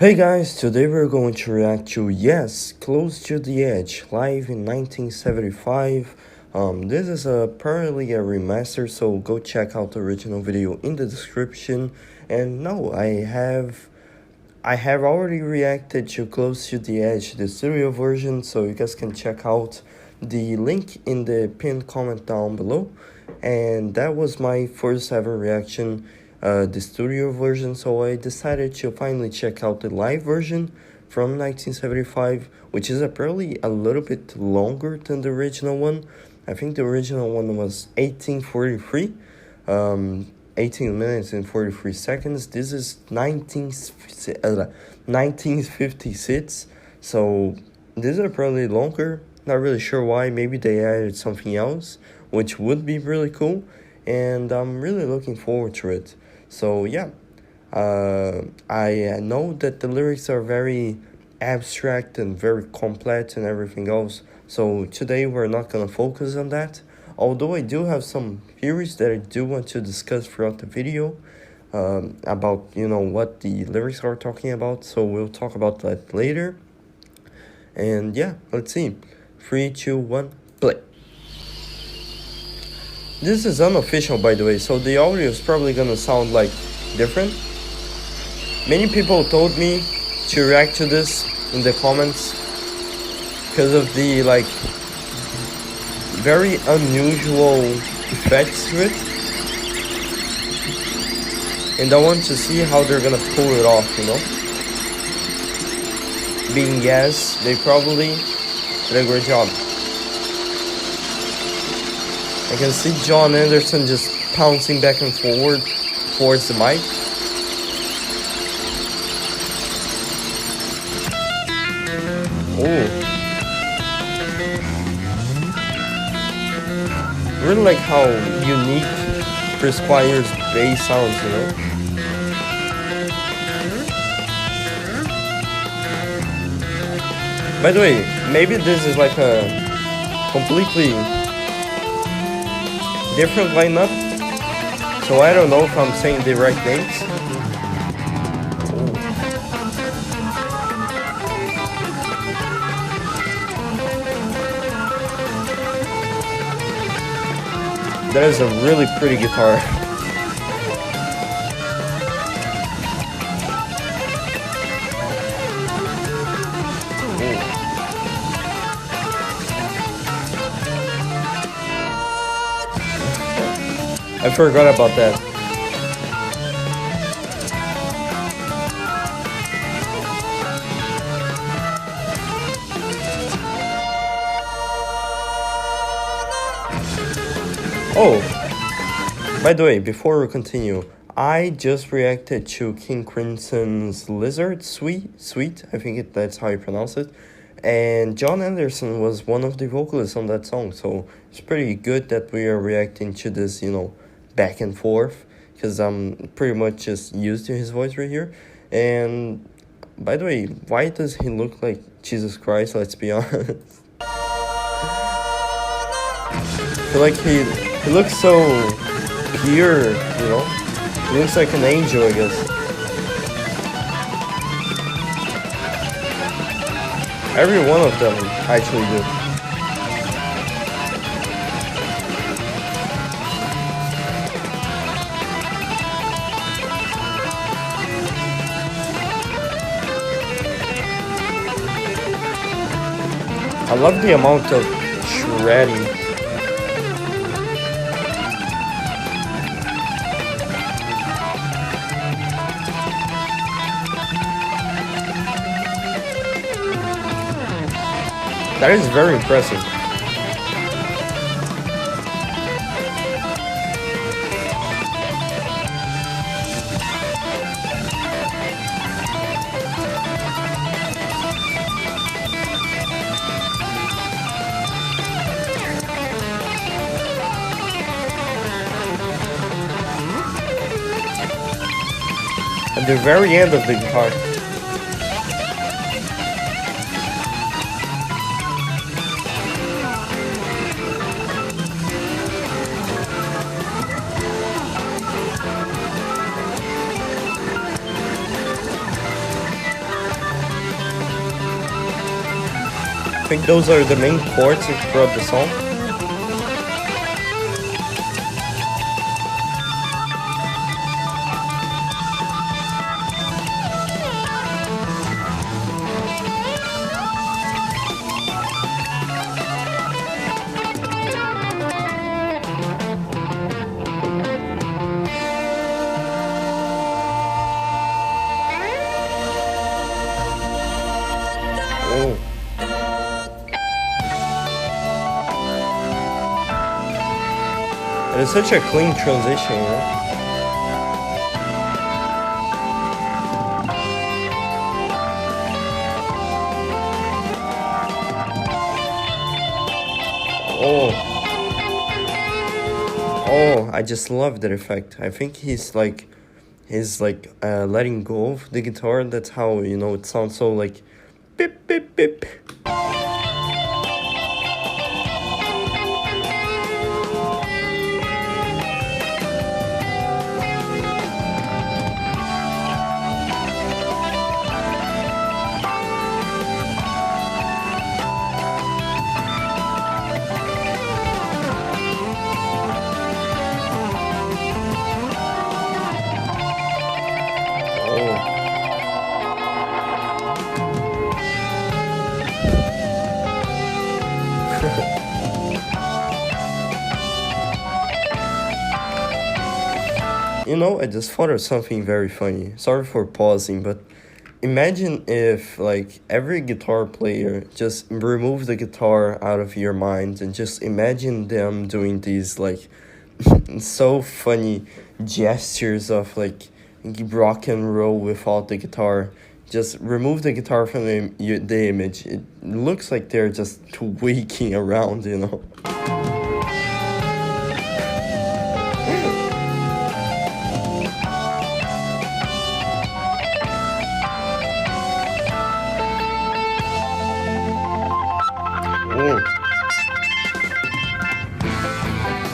Hey guys, today we're going to react to Yes, Close to the Edge, live in 1975. This is apparently a remaster, so go check out the original video in the description. And no, I have already reacted to Close to the Edge, the stereo version, so you guys can check out the link in the pinned comment down below. And that was my first ever reaction, the studio version, so I decided to finally check out the live version from 1975, which is apparently a little bit longer than the original one. I think the original one was 1843, 18 minutes and 43 seconds. This is 1956, so this is apparently longer. Not really sure why. Maybe they added something else, which would be really cool, and I'm really looking forward to it. So yeah, I know that the lyrics are very abstract and very complex and everything else, so today we're not gonna focus on that, although I do have some theories that I do want to discuss throughout the video, about, what the lyrics are talking about, so we'll talk about that later. And yeah, let's see. 3, 2, 1, play. This is unofficial, by the way, so the audio is probably gonna sound like different. Many people told me to react to this in the comments because of the very unusual effects to it, and I want to see how they're gonna pull it off, Being Yes, they probably did a great job. I can see John Anderson just pouncing back and forward towards the mic. Oh. Really like how unique Chris Squire's bass sounds, By the way, maybe this is like a completely different lineup, so I don't know if I'm saying the right names. That is a really pretty guitar. I forgot about that. Oh, by the way, before we continue, I just reacted to Kingcrimson's Lizard Sweet, I think that's how you pronounce it. And John Anderson was one of the vocalists on that song, so it's pretty good that we are reacting to this, back and forth, because I'm pretty much just used to his voice right here. And by the way, why does he look like Jesus Christ? Let's be honest. I feel like he looks so pure, He looks like an angel, I guess. Every one of them actually do. I love the amount of shredding. That is very impressive. At the very end of the guitar. think those are the main chords throughout the song. Oh. And it's such a clean transition, you know? Oh, I just love that effect. I think he's like letting go of the guitar. That's how, you know, it sounds so like beep beep beep. You know, I just thought of something very funny. Sorry for pausing, but imagine if, like, every guitar player just remove the guitar out of your mind and just imagine them doing these, like, so funny gestures of, like, rock and roll without the guitar. Just remove the guitar from the image. It looks like they're just tweaking around, you know.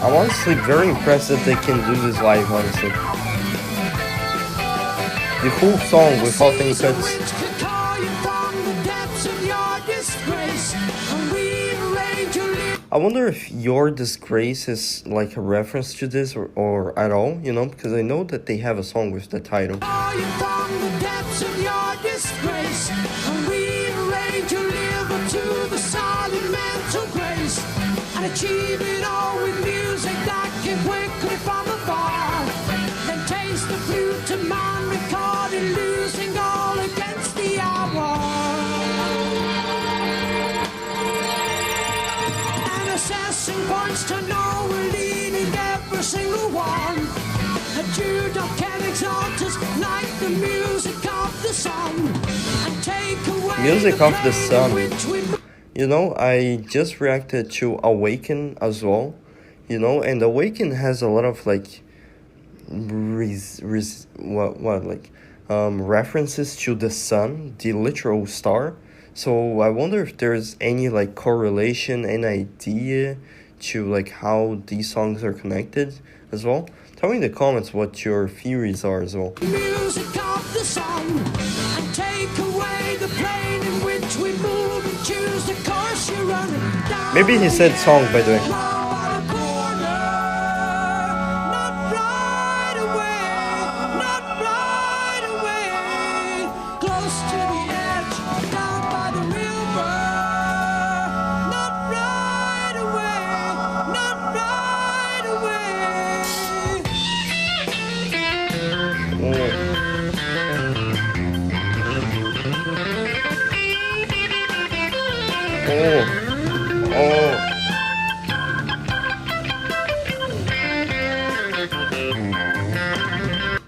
I'm honestly very impressed that they can do this live, honestly. The full song without any cuts. I wonder if Your Disgrace is like a reference to this or at all, you know, because I know that they have a song with the title. Achieve it all with music that can quickly from afar. Then taste the flute to man recorded, losing all against the hour. An assassin points to know we're leading every single one. A judo can exalt us like the music of the sun. And take away music of the sun. You know, I just reacted to Awaken as well, you know, and Awaken has a lot of like references to the sun, the literal star. So I wonder if there's any like correlation and idea to like how these songs are connected as well. Tell me in the comments what your theories are as well. Music of the sun, and take away the plane in which we move and choose the course you run down. Maybe he said song, by the way.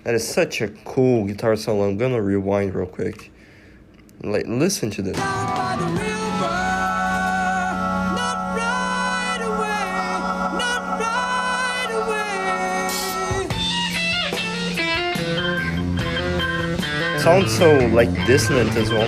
That is such a cool guitar solo. I'm gonna rewind real quick. Like, listen to this. Sounds so like dissonant as well.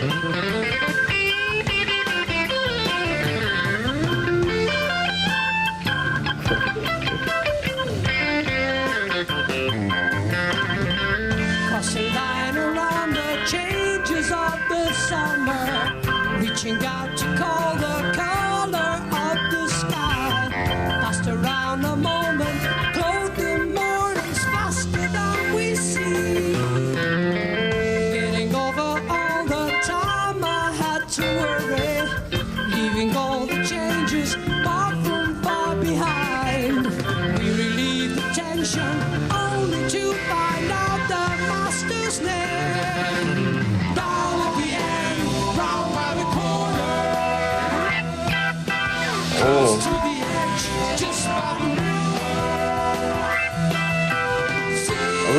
Crossing line around the changes of the summer, reaching out to call the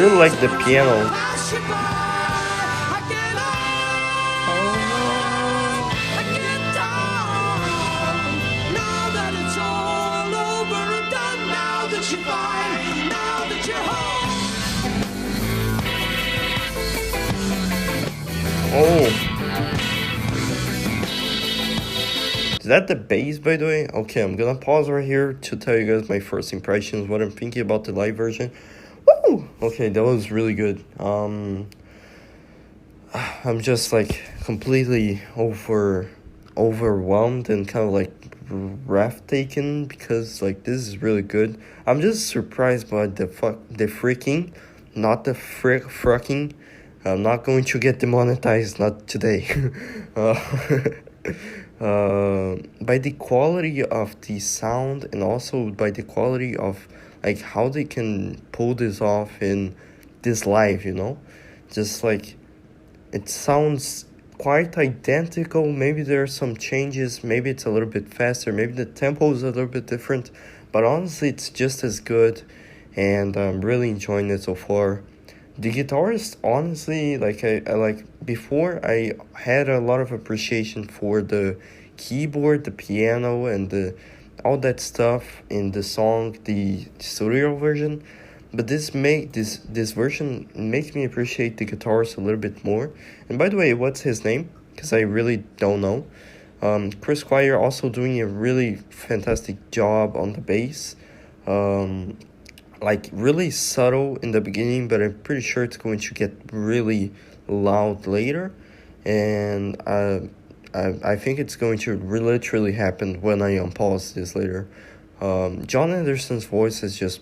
really like the piano. Oh, is that the bass, by the way? Okay, I'm gonna pause right here to tell you guys my first impressions, what I'm thinking about the live version. Woo! Okay, that was really good. I'm just like completely overwhelmed and kind of like breathtaking because like this is really good. I'm just surprised by the freaking, not the fricking. I'm not going to get demonetized, not today. By the quality of the sound and also by the quality of like how they can pull this off in this live, you know? Just like it sounds quite identical. Maybe there are some changes, maybe it's a little bit faster, maybe the tempo is a little bit different, but honestly it's just as good and I'm really enjoying it so far. The guitarist, honestly, like I like before, I had a lot of appreciation for the keyboard, the piano, and all that stuff in the song, the studio version. But this version makes me appreciate the guitarist a little bit more. And by the way, what's his name? Because I really don't know. Chris Squire also doing a really fantastic job on the bass. Like really subtle in the beginning, but I'm pretty sure it's going to get really loud later, and I think it's going to literally happen when I unpause this later. John Anderson's voice is just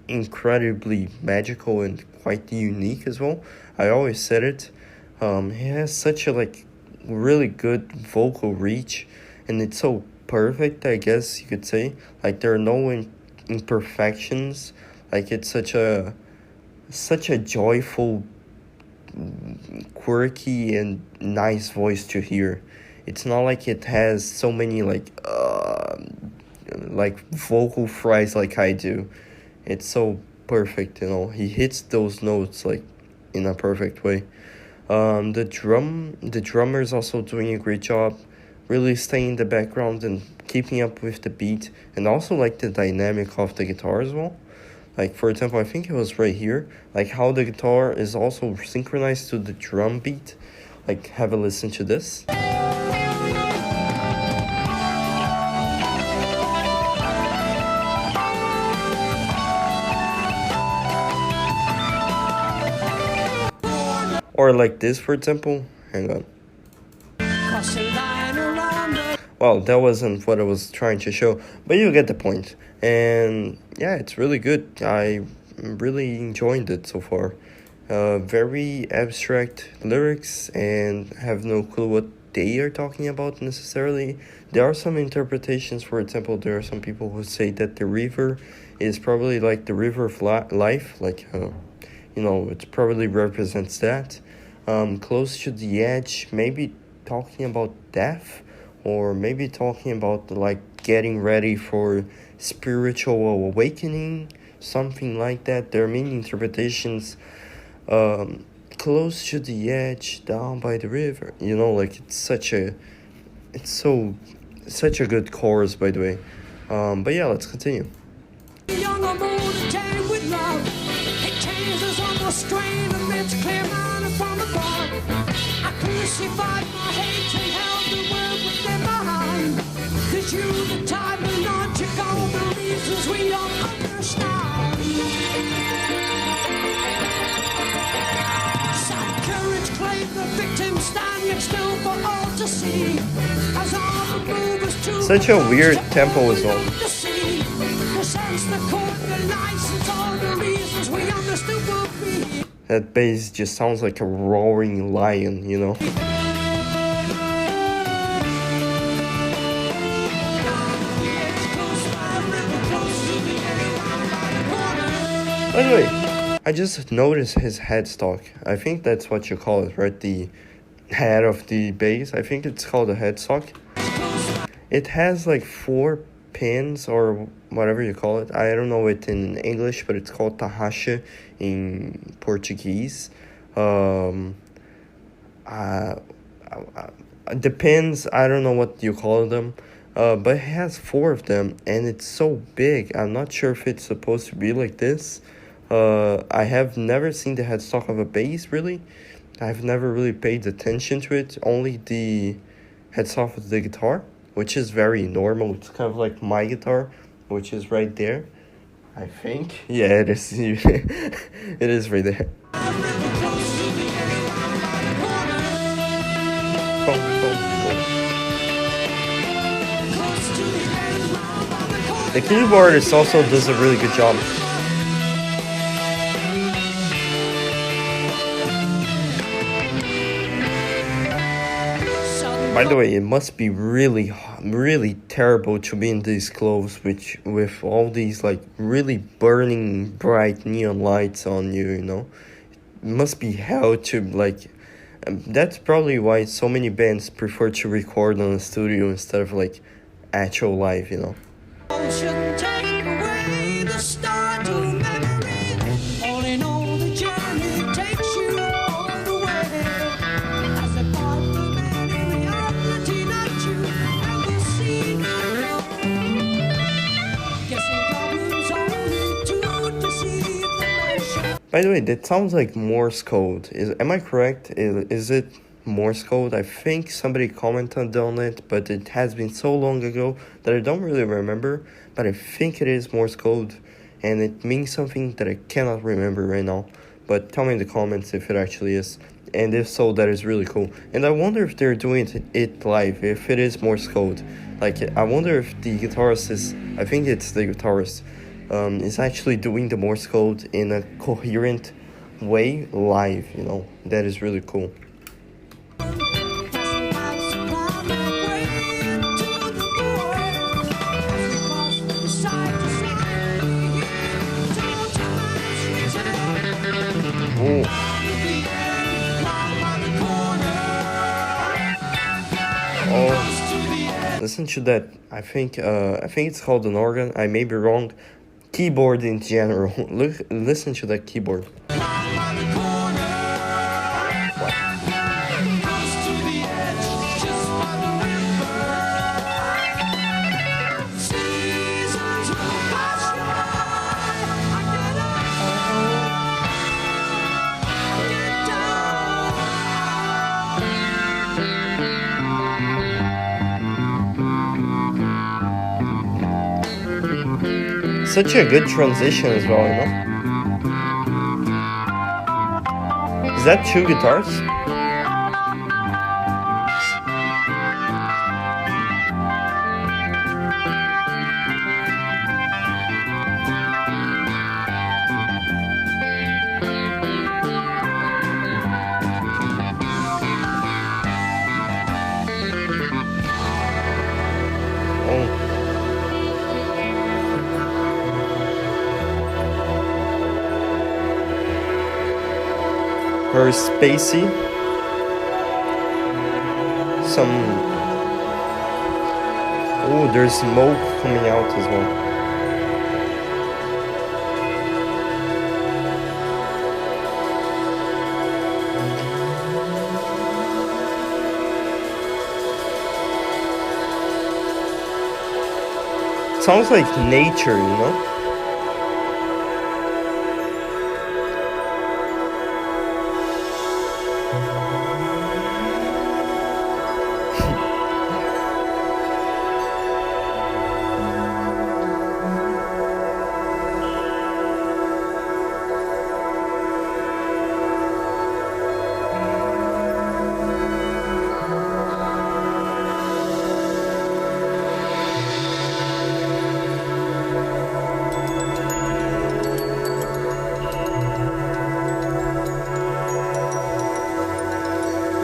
incredibly magical and quite unique as well. I always said it. He has such a like really good vocal reach, and it's so perfect, I guess you could say. Like there are no imperfections. Like it's such a joyful, quirky and nice voice to hear. It's not like it has so many like vocal fries like I do. It's so perfect, you know. He hits those notes like in a perfect way. The drummer is also doing a great job, really staying in the background and keeping up with the beat, and also like the dynamic of the guitar as well. Like for example, I think it was right here, like how the guitar is also synchronized to the drum beat. Like have a listen to this. Or like this, for example. Hang on. Well, that wasn't what I was trying to show, but you get the point. And yeah, it's really good. I'm really enjoying it so far. Very abstract lyrics and have no clue what they are talking about necessarily. There are some interpretations. For example, there are some people who say that the river is probably like the river of life, like you know, it probably represents that. Close to the edge, maybe talking about death, or maybe talking about like getting ready for spiritual awakening, something like that. There are many interpretations. Close to the edge, down by the river, you know, like it's such a good chorus, by the way. But yeah, let's continue. Crucified my hate and held the world within my hand. 'Cause you the time and logic, all the reasons we don't understand. Some courage claim the victim standing still for all to see. As all the movers to such a weird tempo as well. the sense the court, the license, all the reasons we understood would be. That bass just sounds like a roaring lion, you know? By the way, I just noticed his headstock. I think that's what you call it, right? The head of the bass. I think it's called a headstock. It has like 4 pins or whatever you call it. I don't know it in English, but it's called tahashi in Portuguese. Um, uh, Depends. I don't know what you call them. But it has four of them, and it's so big. I'm not sure if it's supposed to be like this. I have never seen the headstock of a bass, really. I've never really paid attention to it. Only the headstock of the guitar, which is very normal. It's kind of like my guitar, which is right there. I think. Yeah, it is. It is right there. Boom, boom, boom. The keyboardist also does a really good job. By the way, it must be really, really terrible to be in these clothes with all these like really burning bright neon lights on you, you know? It must be hell to like... that's probably why so many bands prefer to record on a studio instead of like actual live, you know? Ocean take away the start of memory. All in all, the journey takes you all the way. As a part of any reality that you ever seen. Guessing problems only to deceive the nation. By the way, that sounds like Morse code. Am I correct? Is it Morse code? I think somebody commented on it, but it has been so long ago that I don't really remember. But I think it is Morse code, and it means something that I cannot remember right now. But tell me in the comments if it actually is, and if so, that is really cool. And I wonder if they're doing it live, if it is Morse code. Like, I wonder if the guitarist is, I think it's the guitarist, is actually doing the Morse code in a coherent way live, you know? That is really cool. Oh, listen to that. I think it's called an organ. I may be wrong. Keyboard in general. Listen to that keyboard. Such a good transition as well, you know? Is that two guitars? Very spacey. Oh, there's smoke coming out as well. Sounds like nature, you know?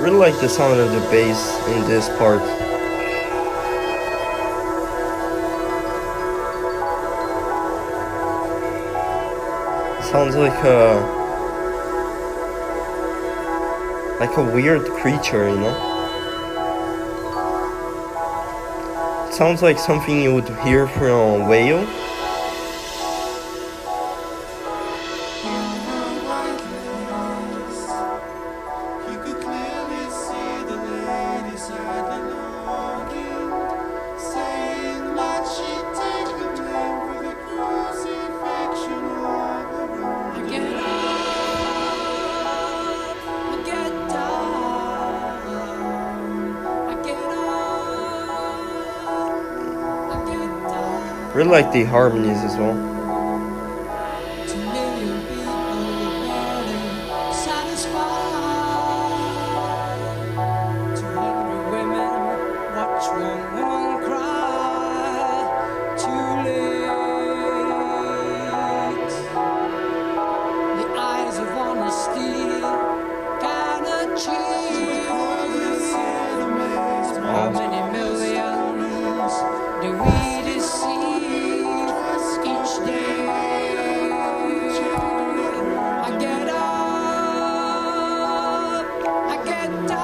Really like the sound of the bass in this part. Sounds like a weird creature, you know? It sounds like something you would hear from a whale. Really like the harmonies as well. 2 million people barely satisfied. 200 women watch one woman cry. Too late. The eyes of honesty can achieve. How many millions do we deceive each day? I get up, I get down,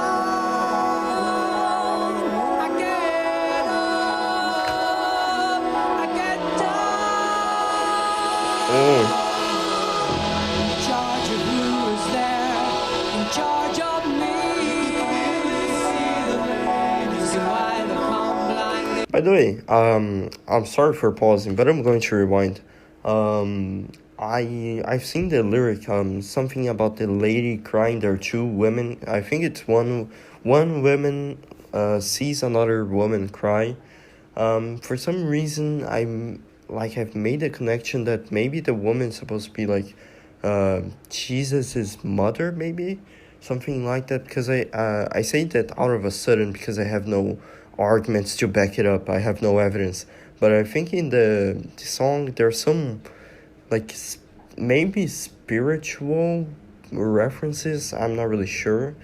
I get up, I get down. Oh, In charge of who is there, in charge of me. So why the palm blindly? by the way, I'm sorry for pausing, but I'm going to rewind. I've seen the lyric, something about the lady crying. There are two women. I think it's one woman sees another woman cry. For some reason, I've made a connection that maybe the woman's supposed to be like Jesus's mother, maybe something like that. Because I say that out of a sudden because I have no arguments to back it up. I have no evidence. But I think in the song there's some like maybe spiritual references. I'm not really sure.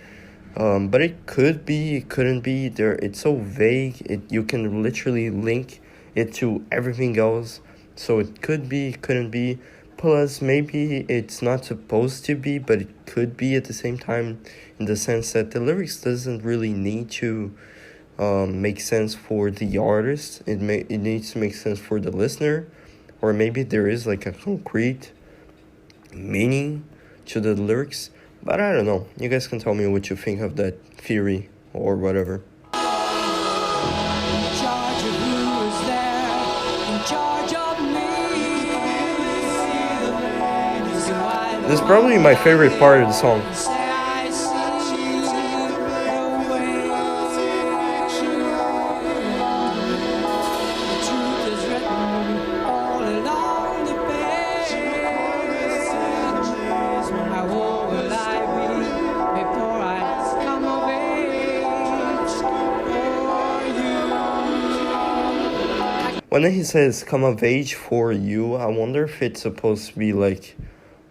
But it could be, it couldn't be. There, it's so vague. You can literally link it to everything else. So it could be, couldn't be. Plus, maybe it's not supposed to be, but it could be at the same time, in the sense that the lyrics doesn't really need to make sense for the artist. It needs to make sense for the listener, or maybe there is like a concrete meaning to the lyrics. But I don't know. You guys can tell me what you think of that theory or whatever. In charge of who is there, in charge of me. So why This is probably my favorite part of the song. say I see the way. The truth is written all along the page. How old will I be before I come of age? For you. When he says come of age for you, I wonder if it's supposed to be like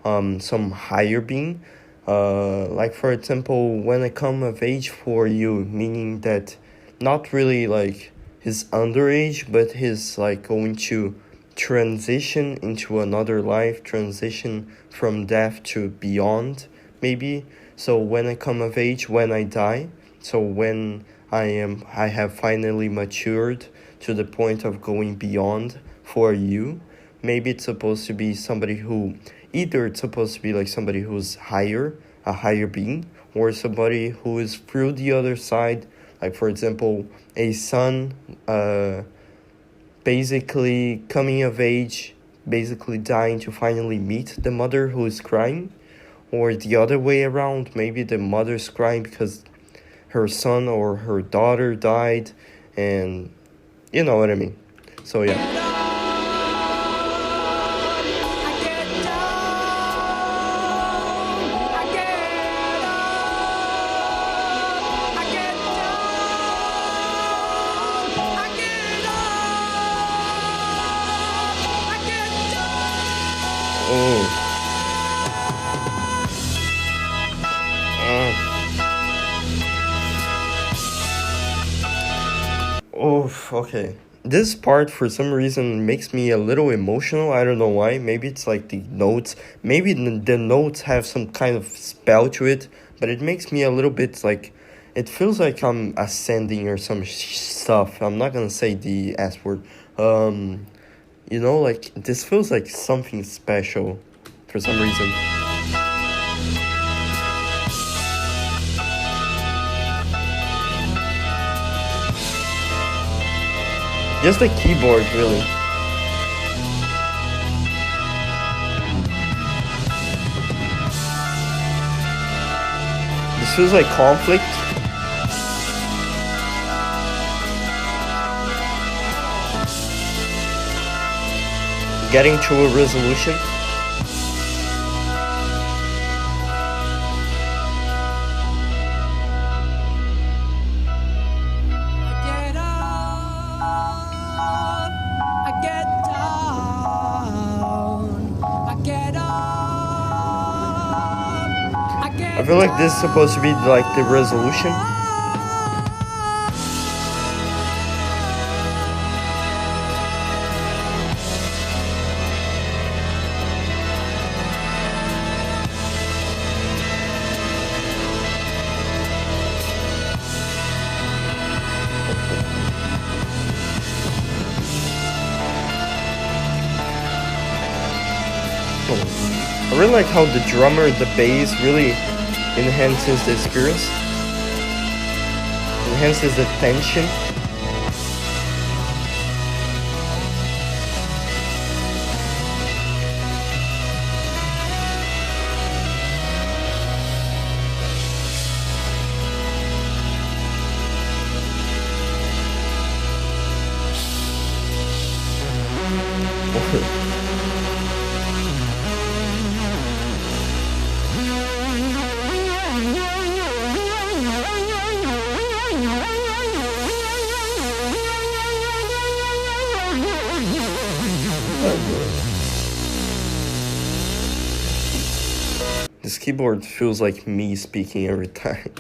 some higher being. Like for example, when I come of age for you, meaning that not really like he's underage, but he's like going to transition into another life, transition from death to beyond, maybe. So when I come of age, when I die, so when I have finally matured to the point of going beyond for you, maybe it's supposed to be somebody who, either it's supposed to be like somebody who's higher, a higher being, or somebody who is through the other side, like for example, a son basically coming of age, basically dying to finally meet the mother who is crying, or the other way around, maybe the mother's crying because her son or her daughter died, and you know what I mean. So yeah. I get down, I get up, I get down, I get up, I get down. Oh. Oh, okay. This part, for some reason, makes me a little emotional. I don't know why. Maybe it's like the notes. Maybe the notes have some kind of spell to it. But it makes me a little bit like... It feels like I'm ascending or some stuff. I'm not gonna say the S word. You know, like, this feels like something special for some reason. Just the keyboard, really. This feels like conflict. getting to a resolution. I feel like this is supposed to be like the resolution. I really like how the drummer, the bass really enhances the experience, enhances the tension. This keyboard feels like me speaking every time.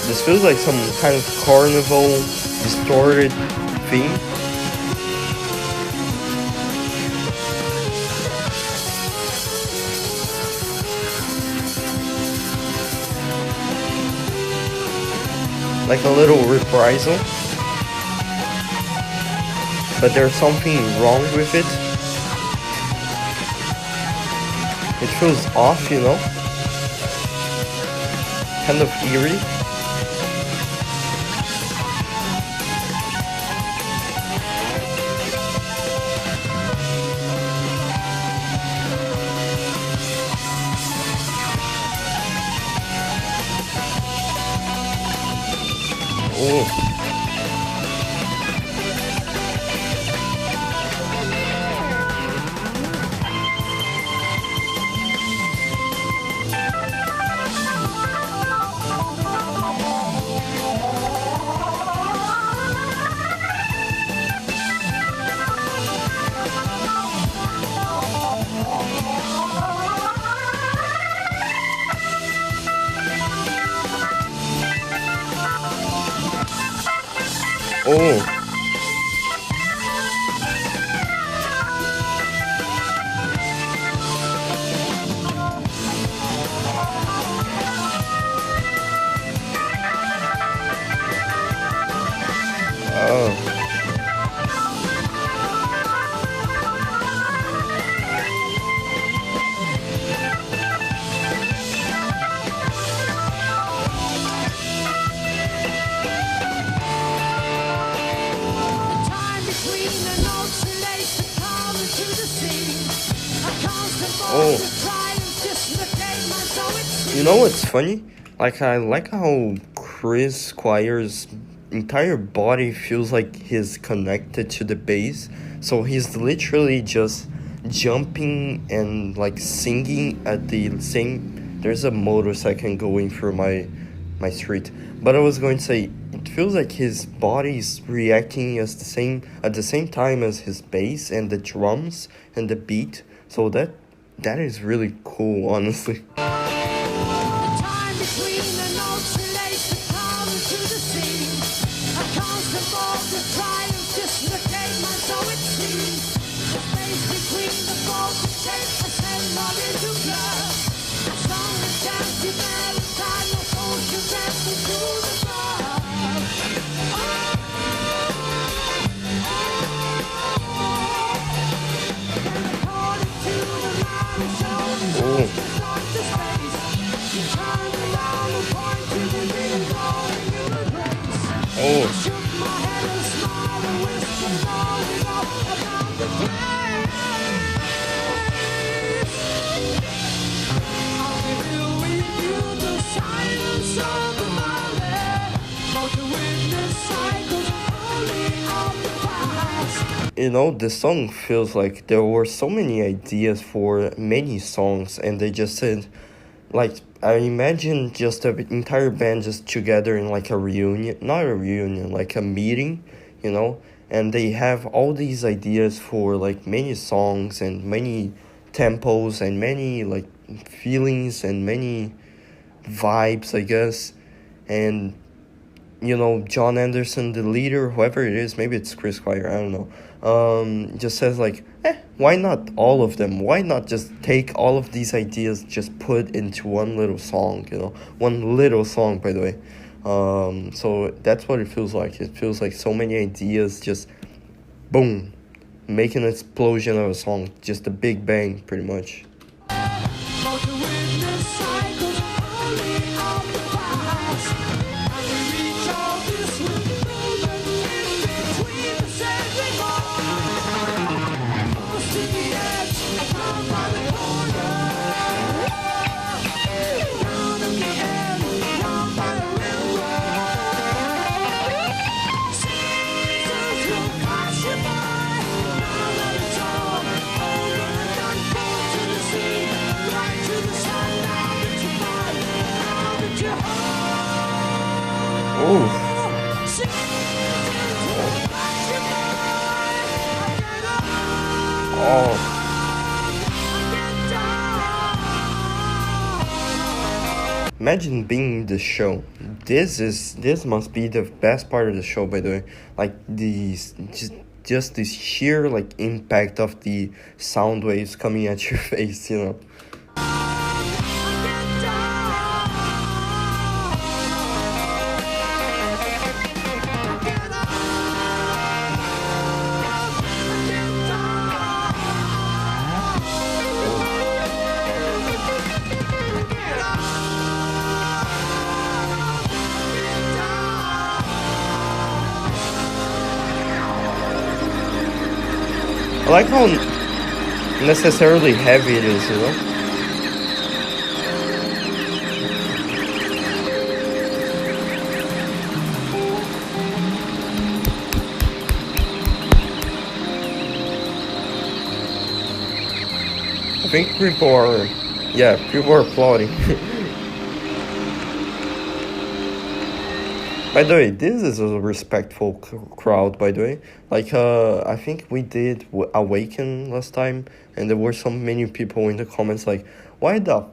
This feels like some kind of carnival, distorted theme. Like a little reprisal. But there's something wrong with it. It feels off, you know? Kind of eerie. Oh. Oh. Oh. Oh. You know what's funny? Like, I like how Chris Squire's entire body feels like he's connected to the bass. So he's literally just jumping and like singing at the same. There's a motorcycle going through my street. But I was going to say, it feels like his body's reacting at the same time as his bass and the drums and the beat. So that is really cool, honestly. Oh. The song feels like there were so many ideas for many songs, and they just said, like, I imagine just the entire band just together in like a reunion, not a reunion, like a meeting, and they have all these ideas for like many songs and many tempos and many like feelings and many vibes, I guess. And John Anderson, the leader, whoever it is, maybe it's Chris Squire, I don't know, just says like, why not all of them? Why not just take all of these ideas, just put into one little song, one little song, by the way. So that's what it feels like. It feels like so many ideas just, boom, make an explosion of a song, just a big bang, pretty much. Imagine being the show. This must be the best part of the show, by the way. Like just this sheer like impact of the sound waves coming at your face, I like how necessarily heavy it is, I think people are applauding. By the way, this is a respectful crowd, by the way. Like, I think we did Awaken last time, and there were so many people in the comments like, why the,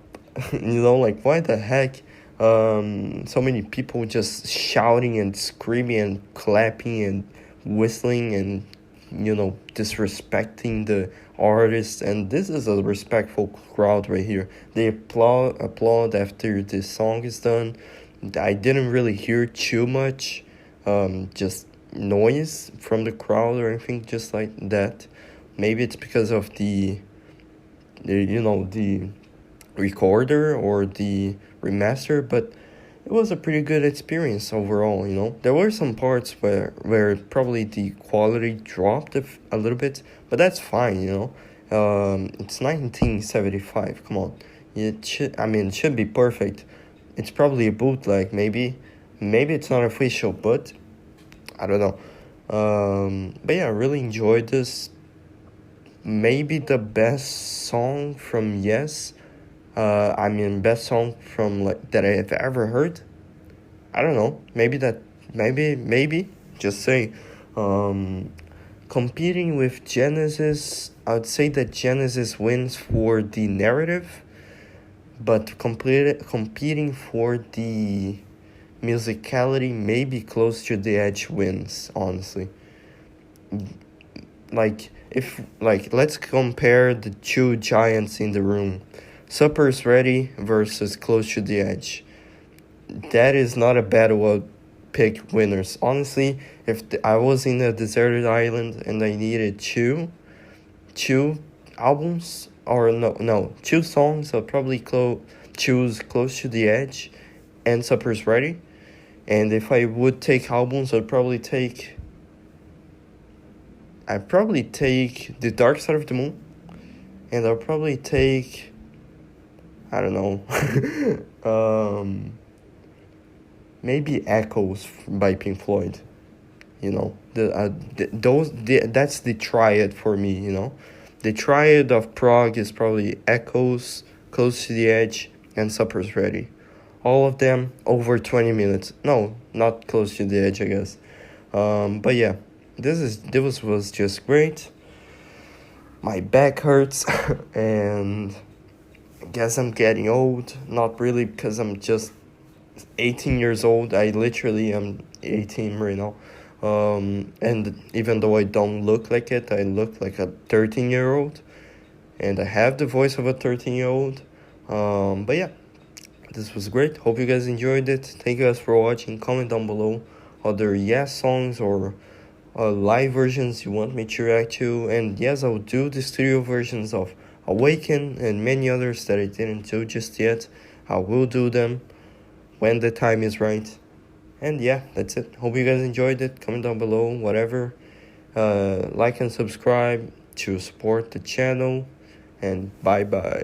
why the heck, so many people just shouting and screaming and clapping and whistling and, disrespecting the artists. And this is a respectful crowd right here. They applaud after the song is done. I didn't really hear too much, just noise from the crowd or anything just like that. Maybe it's because of the recorder or the remaster, but it was a pretty good experience overall, There were some parts where probably the quality dropped a little bit, but that's fine, It's 1975, come on. It should be perfect. It's probably a bootleg, maybe it's not official, but I don't know. But yeah, I really enjoyed this. Maybe the best song from Yes. Best song from that I have ever heard. I don't know. Maybe. Just say, competing with Genesis, I would say that Genesis wins for the narrative. But competing for the musicality, maybe Close to the Edge wins, honestly. Let's compare the two giants in the room. Supper's Ready versus Close to the Edge. That is not a battle I'll pick winners. Honestly, if I was in a deserted island and I needed two albums, or no, two songs, I'll probably choose Close to the Edge and Supper's Ready. And if I would take albums, I'd probably take The Dark Side of the Moon. And I'll probably take, I don't know, maybe Echoes by Pink Floyd, That's the triad for me, you know. The triad of prog is probably Echoes, Close to the Edge, and Supper's Ready. All of them over 20 minutes. No, not Close to the Edge, I guess. But yeah, this was just great. My back hurts, and I guess I'm getting old. Not really, because I'm just 18 years old. I literally am 18 right now. And even though I don't look like it, I look like a 13-year-old, and I have the voice of a 13-year-old. But yeah, this was great. Hope you guys enjoyed it. Thank you guys for watching. Comment down below other Yes songs or live versions you want me to react to. And yes, I'll do the studio versions of Awaken and many others that I didn't do just yet. I will do them when the time is right. And yeah, that's it. Hope you guys enjoyed it. Comment down below, whatever. Like and subscribe to support the channel. And bye-bye.